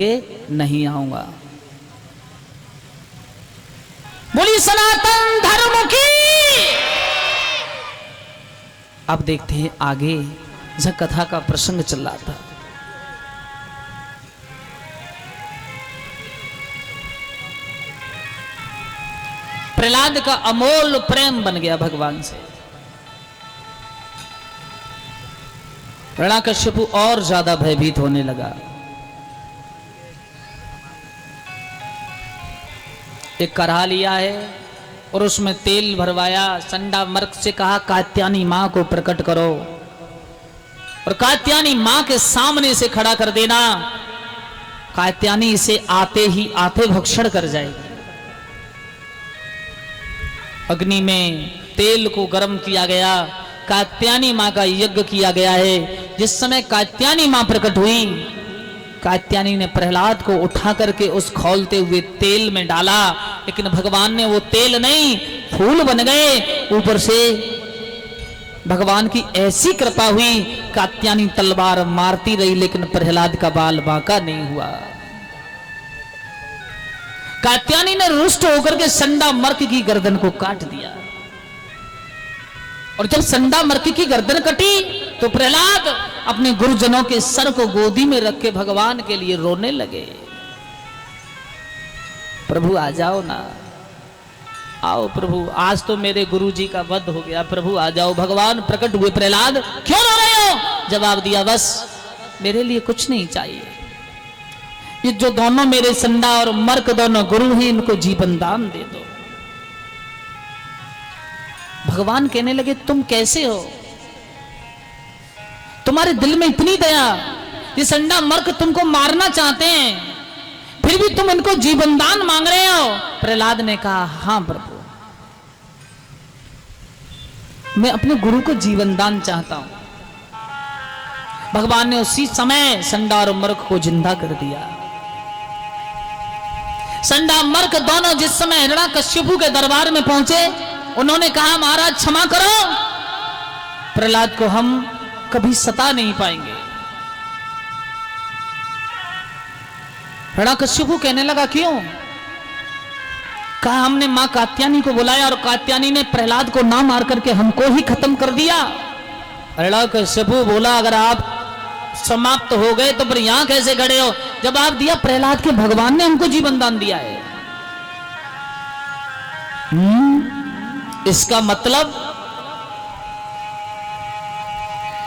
के नहीं आऊंगा। बोली सनातन धर्म की। अब देखते हैं आगे जब कथा का प्रसंग चल रहा था। प्रहलाद का अमोल प्रेम बन गया भगवान से। हिरण्यकश्यपु और ज्यादा भयभीत होने लगा। एक कढ़ा लिया है और उसमें तेल भरवाया। संडा मर्क से कहा कात्यायनी मां को प्रकट करो और कात्यायनी मां के सामने से खड़ा कर देना। कात्यायनी इसे आते ही आते भक्षण कर जाएगी। अग्नि में तेल को गर्म किया गया। कात्यायनी मां का यज्ञ किया गया है। जिस समय कात्यायनी मां प्रकट हुई, कात्यायनी ने प्रहलाद को उठा करके उस खौलते हुए तेल में डाला, लेकिन भगवान ने वो तेल नहीं, फूल बन गए। ऊपर से भगवान की ऐसी कृपा हुई, कात्यायनी तलवार मारती रही लेकिन प्रहलाद का बाल बांका नहीं हुआ। कात्यायनी ने रुष्ट होकर के संडा मर्क की गर्दन को काट दिया। और जब संडा मर्क की गर्दन कटी तो प्रहलाद अपने गुरुजनों के सर को गोदी में रख के भगवान के लिए रोने लगे। प्रभु आ जाओ ना, आओ प्रभु, आज तो मेरे गुरुजी का वध हो गया, प्रभु आ जाओ। भगवान प्रकट हुए। प्रहलाद क्यों रो रहे हो? जवाब दिया, बस मेरे लिए कुछ नहीं चाहिए। ये जो दोनों मेरे संडा और मर्क दोनों गुरु हैं, इनको जीवन दान दे दो। भगवान कहने लगे, तुम कैसे हो? तुम्हारे दिल में इतनी दया, ये संडा मर्क तुमको मारना चाहते हैं, फिर भी तुम इनको जीवन दान मांग रहे हो। प्रहलाद ने कहा, हां प्रभु, मैं अपने गुरु को जीवन दान चाहता हूं। भगवान ने उसी समय संडा और मर्क को जिंदा कर दिया। संडा मर्क दोनों जिस समय हिरण्यकश्यपु के दरबार में पहुंचे, उन्होंने कहा, महाराज क्षमा करो, प्रहलाद को हम कभी सता नहीं पाएंगे। हिरण्यकश्यपु कहने लगा, क्यों? कहा, हमने मां कात्यायनी को बुलाया और कात्यायनी ने प्रहलाद को ना मार करके हमको ही खत्म कर दिया। हिरण्यकश्यपु बोला, अगर आप समाप्त हो गए तो फिर यहां कैसे खड़े हो? जवाब दिया, प्रहलाद के भगवान ने हमको जीवन दान दिया है। इसका मतलब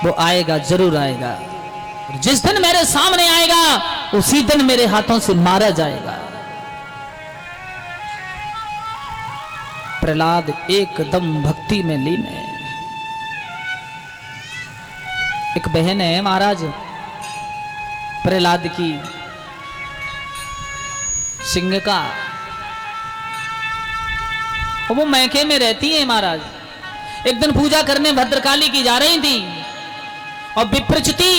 वो आएगा, जरूर आएगा। जिस दिन मेरे सामने आएगा उसी दिन मेरे हाथों से मारा जाएगा। प्रहलाद एकदम भक्ति में लीन है। एक बहन है महाराज प्रहलाद की, सिंह का, वो मैके में रहती है महाराज। एक दिन पूजा करने भद्रकाली की जा रही थी और विप्रचिति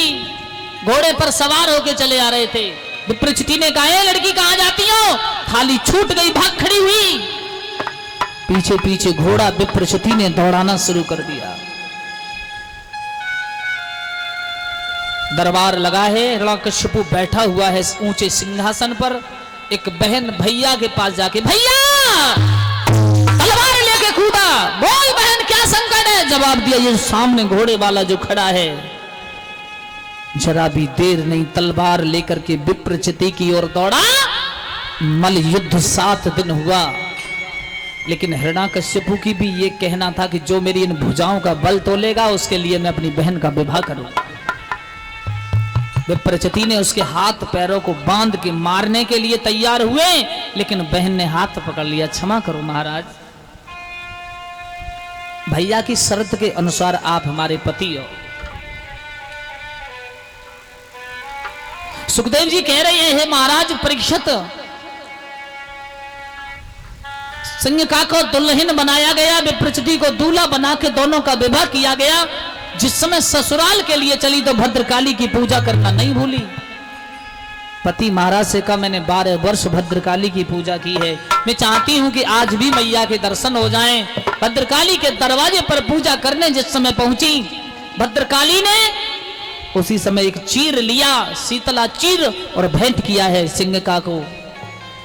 घोड़े पर सवार होके चले आ रहे थे। विप्रचिति ने कहा, लड़की कहां जाती हो? थाली छूट गई, भाग खड़ी हुई। पीछे पीछे घोड़ा विप्रचिति ने दौड़ाना शुरू कर दिया। दरबार लगा है, हिरण्यकश्यपु बैठा हुआ है ऊंचे सिंहासन पर। एक बहन भैया के पास जाके, भैया, तलवार लेके कूदा। बोल बहन, क्या संकट है? जवाब दिया, ये सामने घोड़े वाला जो खड़ा है, जरा भी देर नहीं, तलवार लेकर के विप्रचिति की ओर दौड़ा। मल युद्ध 7 दिन हुआ, लेकिन हिरण्यकश्यपु की भी ये कहना था कि जो मेरी इन भुजाओं का बल तोलेगा उसके लिए मैं अपनी बहन का विवाह करूंगा। विप्रचिति ने उसके हाथ पैरों को बांध के मारने के लिए तैयार हुए, लेकिन बहन ने हाथ पकड़ लिया। क्षमा करो महाराज, भैया की शर्त के अनुसार आप हमारे पति हो। सुखदेव जी कह रहे हैं, महाराज परीक्षित, संज्ञका को दुल्हन बनाया गया, विप्रचिति को दूल्हा बना के दोनों का विवाह किया गया। जिस समय ससुराल के लिए चली तो भद्रकाली की पूजा करना नहीं भूली। पति महाराज से कहा, मैंने 12 वर्ष भद्रकाली की पूजा की है, मैं चाहती हूं कि आज भी मैया के दर्शन हो जाएं। भद्रकाली के दरवाजे पर पूजा करने जिस समय पहुंची, भद्रकाली ने उसी समय एक चीर लिया, शीतला चीर, और भेंट किया है सिंहका को।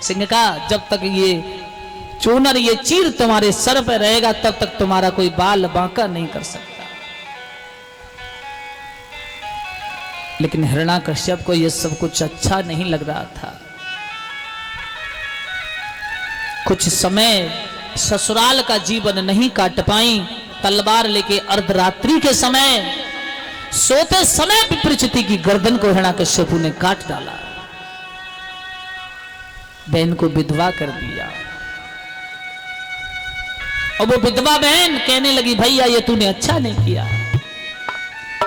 सिंहका, जब तक ये चूनर, ये चीर तुम्हारे सर पर रहेगा तब तक तुम्हारा कोई बाल बांका नहीं कर सकता। लेकिन हिरण्याकश्यप को यह सब कुछ अच्छा नहीं लग रहा था। कुछ समय ससुराल का जीवन नहीं काट पाई, तलवार लेके अर्धरात्रि के समय, सोते समय विप्रचिति की गर्दन को हिरण्याकश्यप ने काट डाला, बहन को विधवा कर दिया। और वो विधवा बहन कहने लगी, भैया ये तूने अच्छा नहीं किया।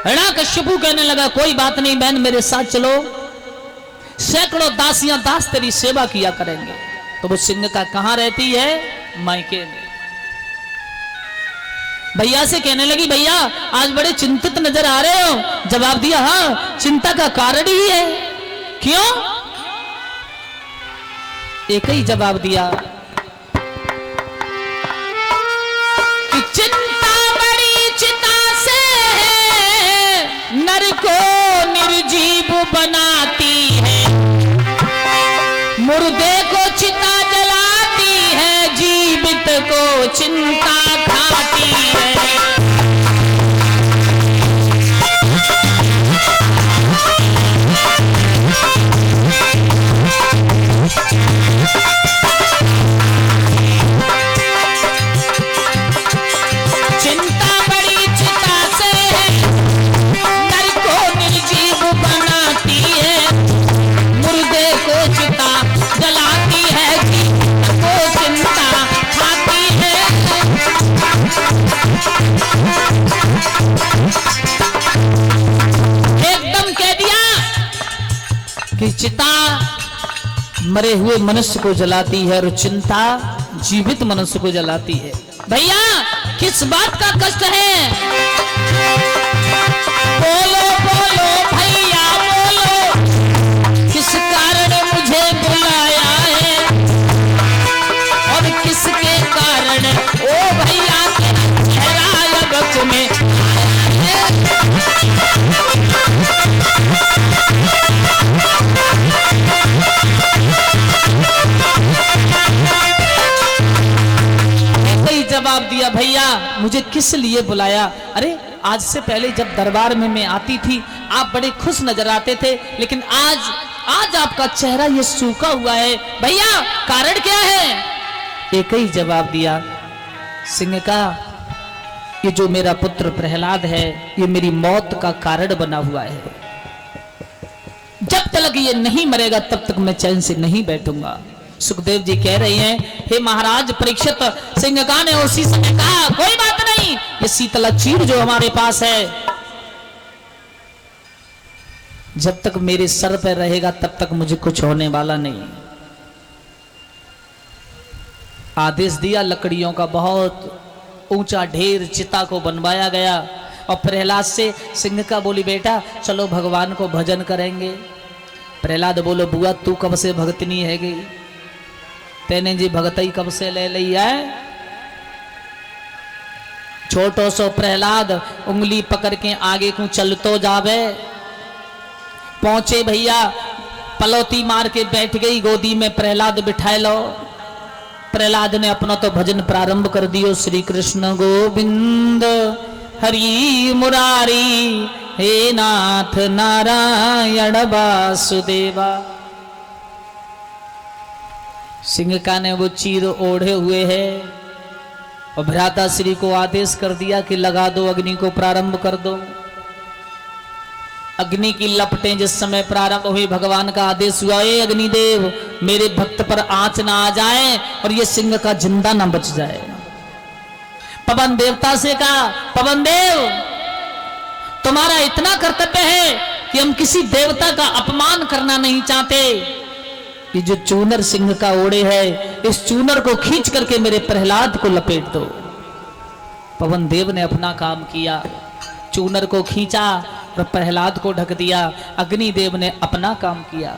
हिरण्याकश्यप कहने लगा, कोई बात नहीं बहन, मेरे साथ चलो, सैकड़ों दासियां दास तेरी सेवा किया करेंगे। तो वो सिंहका कहां रहती है? मायके में। भैया से कहने लगी, भैया आज बड़े चिंतित नजर आ रहे हो। जवाब दिया, हाँ चिंता का कारण ही है। क्यों? एक ही जवाब दिया कि चिंता बड़ी चिता से नर को निर्जीव बनाती है, मुर्दे को चिता जलाती है, जीवित को चिंता खाती है। चिंता बड़ी चिता से नर को निर्जीव बनाती है, मुर्दे को चिता जलाती है, जीवित को चिंता खाती है। एकदम कह दिया कि चिता मरे हुए मनुष्य को जलाती है और चिंता जीवित मनुष्य को जलाती है। भैया किस बात का कष्ट है? बोलो बोलो भैया बोलो, किस कारण मुझे बुलाया है और किसके कारण ओ भैया के चेहरा अब में जवाब दिया, भैया मुझे किस लिए बुलाया? अरे आज से पहले जब दरबार में मैं आती थी आप बड़े खुश नजर आते थे, लेकिन आज आपका चेहरा ये सूखा हुआ है। भैया कारण क्या है? एक ही जवाब दिया, सिंह का ये जो मेरा पुत्र प्रहलाद है ये मेरी मौत का कारण बना हुआ है। जब तक ये नहीं मरेगा तब तक मैं चैन से नहीं बैठूंगा। सुखदेव जी कह रहे हैं, हे महाराज परीक्षित, सिंहका ने उसी समय कहा, कोई बात नहीं, ये शीतला चीर जो हमारे पास है जब तक मेरे सर पर रहेगा तब तक मुझे कुछ होने वाला नहीं। आदेश दिया, लकड़ियों का बहुत ऊंचा ढेर चिता को बनवाया गया और प्रहलाद से सिंहका बोली, बेटा चलो भगवान को भजन करेंगे। प्रहलाद बोलो, बुआ तू कब से भगतनी है गई, तेने जी भगतई कब से ले ली है? छोटो सो प्रहलाद उंगली पकड़ के आगे को चल तो जावे। पहुंचे भैया, पलौती मार के बैठ गई, गोदी में प्रहलाद बिठाए लो। प्रहलाद ने अपना तो भजन प्रारंभ कर दियो, श्री कृष्ण गोविंद हरि मुरारी, हे नाथ नारायण वासुदेवा। सिंहका ने वो चीर ओढ़े हुए है और भ्राता श्री को आदेश कर दिया कि लगा दो, अग्नि को प्रारंभ कर दो। अग्नि की लपटें जिस समय प्रारंभ हुई, भगवान का आदेश हुआ, ए अग्निदेव मेरे भक्त पर आंच ना आ जाए और ये सिंह का जिंदा ना बच जाए। पवन देवता से कहा, पवन देव तुम्हारा इतना कर्तव्य है कि हम किसी देवता का अपमान करना नहीं चाहते। ये जो चूनर सिंह का ओढ़े है, इस चूनर को खींच करके मेरे प्रहलाद को लपेट दो। पवन देव ने अपना काम किया, चूनर को खींचा और प्रहलाद को ढक दिया। अग्निदेव ने अपना काम किया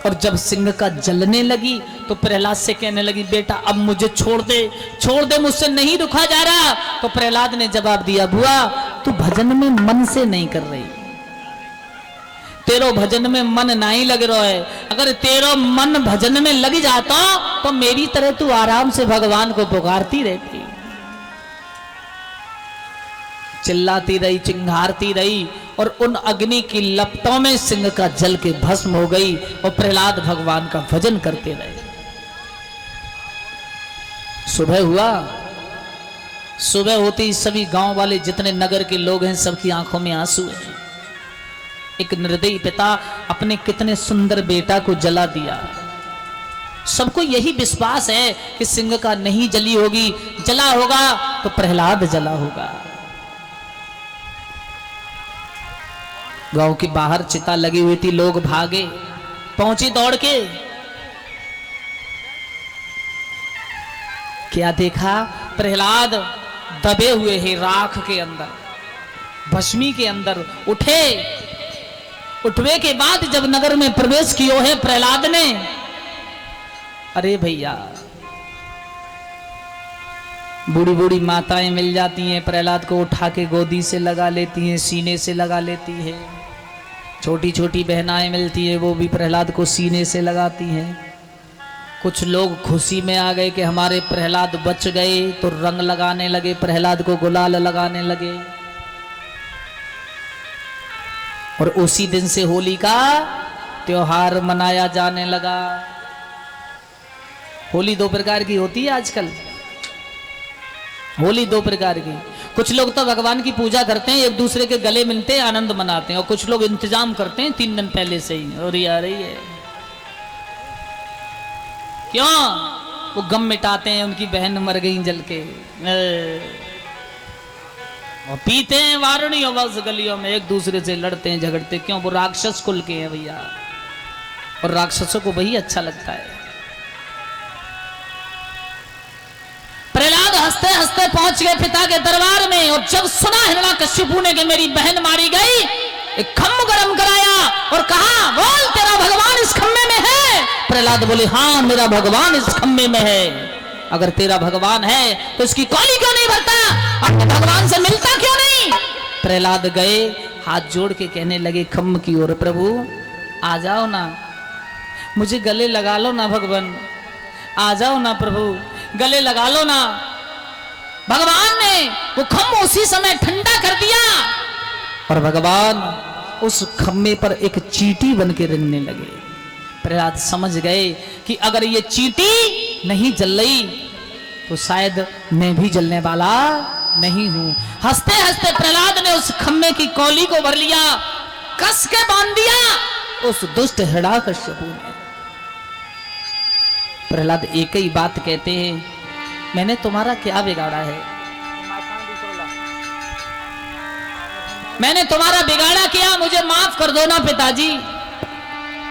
और जब सिंह का जलने लगी तो प्रहलाद से कहने लगी, बेटा अब मुझे छोड़ दे, छोड़ दे, मुझसे नहीं रुका जा रहा। तो प्रहलाद ने जवाब दिया, बुआ तू भजन में मन से नहीं कर रही, तेरो भजन में मन नहीं लग रहा है। अगर तेरो मन भजन में लग जाता तो मेरी तरह तू आराम से भगवान को पुकारती रहती, चिल्लाती रही, चिंघारती रही, और उन अग्नि की लपटों में सिंह का जल के भस्म हो गई और प्रहलाद भगवान का भजन करते रहे। सुबह हुआ, सुबह होती सभी गांव वाले जितने नगर के लोग हैं सबकी आंखों में आंसू है। एक निर्दयी पिता अपने कितने सुंदर बेटा को जला दिया। सबको यही विश्वास है कि सिंह का नहीं जली होगी, जला होगा तो प्रहलाद जला होगा। गांव के बाहर चिता लगी हुई थी, लोग भागे, पहुंचे दौड़ के, क्या देखा? प्रहलाद दबे हुए हैं राख के अंदर, भस्मी के अंदर। उठवे के बाद जब नगर में प्रवेश किया है प्रहलाद ने, अरे भैया, बूढ़ी बूढ़ी माताएं मिल जाती हैं, प्रहलाद को उठा के गोदी से लगा लेती हैं, सीने से लगा लेती है। छोटी छोटी बहनाएं मिलती है, वो भी प्रहलाद को सीने से लगाती हैं। कुछ लोग खुशी में आ गए कि हमारे प्रहलाद बच गए, तो रंग लगाने लगे, प्रहलाद को गुलाल लगाने लगे। और उसी दिन से होली का त्योहार मनाया जाने लगा। होली दो प्रकार की होती है आजकल, होली दो प्रकार की। कुछ लोग तो भगवान की पूजा करते हैं, एक दूसरे के गले मिलते हैं, आनंद मनाते हैं, और कुछ लोग इंतजाम करते हैं 3 दिन पहले से ही, और ये आ रही है क्यों? वो गम मिटाते हैं, उनकी बहन मर गई जल के, और पीते हैं वारुणियों बस गलियों में, एक दूसरे से लड़ते हैं, झगड़ते। क्यों? वो राक्षस कुल के हैं भैया, और राक्षसों को वही अच्छा लगता है। प्रहलाद हंसते हंसते पहुंच गए पिता के दरबार में, और जब सुना हिरण्यकशिपु ने कि मेरी बहन मारी गई, एक खम्भ गरम कराया और कहा, बोल तेरा भगवान इस खम्भे में है? प्रहलाद बोले, हाँ मेरा भगवान इस खम्भे में है। अगर तेरा भगवान है तो इसकी कौली क्यों नहीं भरता? अपने भगवान से मिलता क्यों नहीं? प्रहलाद गए, हाथ जोड़ के कहने लगे खम्भ की ओर, प्रभु आ जाओ ना, मुझे गले लगा लो ना भगवान, आ जाओ ना प्रभु, गले लगा लो ना। भगवान ने वो खम्भ उसी समय ठंडा कर दिया, और भगवान उस खम्भे पर एक चींटी बन के रंगने लगे। प्रहलाद समझ गए कि अगर ये चींटी नहीं जल रही तो शायद मैं भी जलने वाला नहीं हूं। हंसते हंसते प्रहलाद ने उस खम्भे की कौली को भर लिया, कस के बांध दिया उस दुष्ट हिरण्यकशिपु ने। प्रहलाद एक ही बात कहते हैं, मैंने तुम्हारा क्या बिगाड़ा है? मैंने तुम्हारा बिगाड़ा किया, मुझे माफ कर दो ना पिताजी।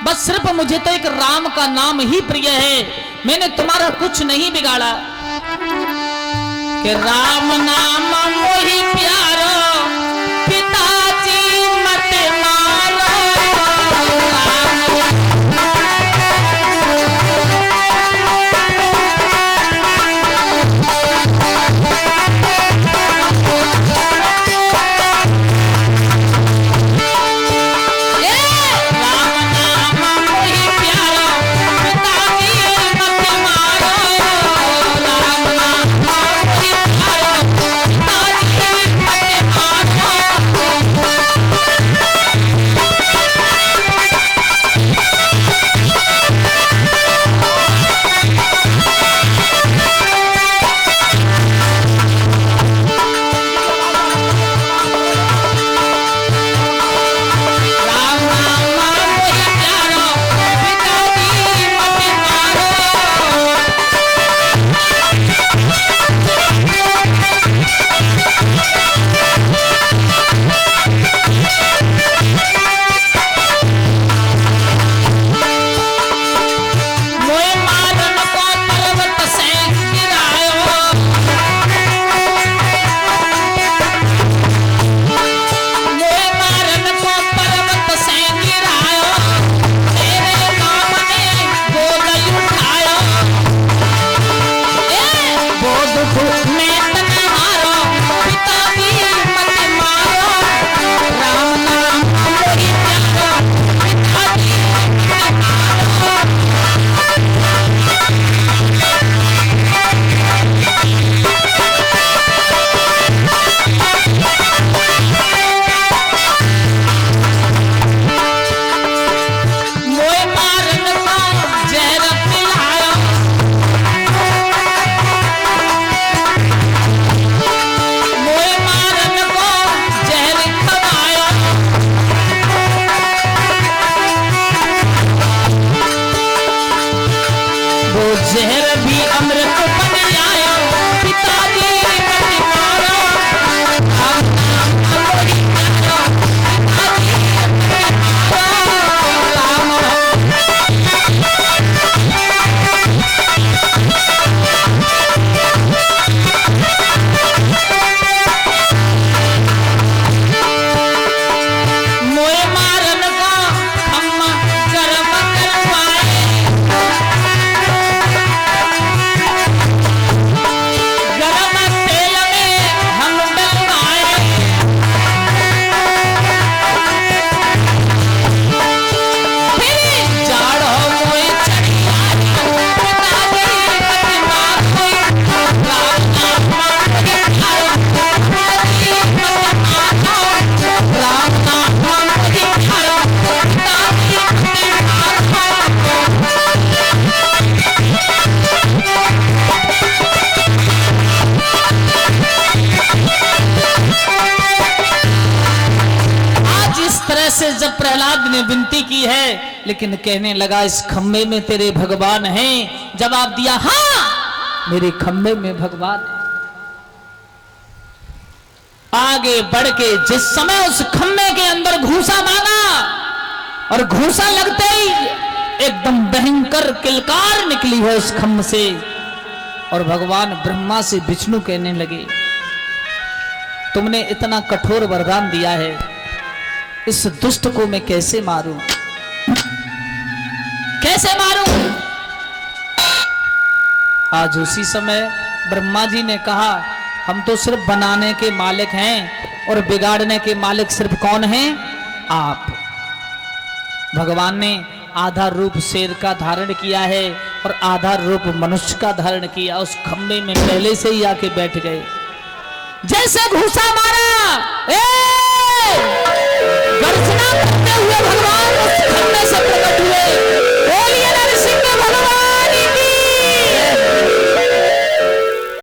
बस सिर्फ मुझे तो एक राम का नाम ही प्रिय है, मैंने तुम्हारा कुछ नहीं बिगाड़ा। कि राम नाम मोहि प्यारो, पिताजी मत मारो। जहर भी अमृत बन आया, पिताजी मत मारो, राम नाम हमारी प्यारा, पिताजी मत मारो, मोए मारन का हम कर्म करवाए, गरम तेल में हम डलवाए, फिर जाड़ो मोए चढ़िया, पिताजी मत मारो, राम नाम हमारी प्यारा, पिताजी मत मारो, राम नाम हमारी प्यारा, पिताजी मत आज इस तरह से जब प्रहलाद ने विनती की है, लेकिन कहने लगा इस खम्भे में तेरे भगवान हैं। जवाब दिया हाँ मेरे खम्भे में भगवान है। आगे बढ़ के जिस समय उस खम्भे के अंदर घूसा मांगा और घूसा लगते ही एकदम भयंकर किलकार निकली है उस खम्भ से, और भगवान ब्रह्मा से विष्णु कहने लगे तुमने इतना कठोर वरदान दिया है, इस दुष्ट को मैं कैसे मारूं, कैसे मारूं। आज उसी समय ब्रह्मा जी ने कहा हम तो सिर्फ बनाने के मालिक हैं और बिगाड़ने के मालिक सिर्फ कौन हैं, आप। भगवान ने आधा रूप शेर का धारण किया है और आधा रूप मनुष्य का धारण किया, उस खंबे में पहले से ही आके बैठ गए। जैसे घूसा मारा, गर्जना करते हुए भगवान उस खंबे से प्रकट हुए, बोलिए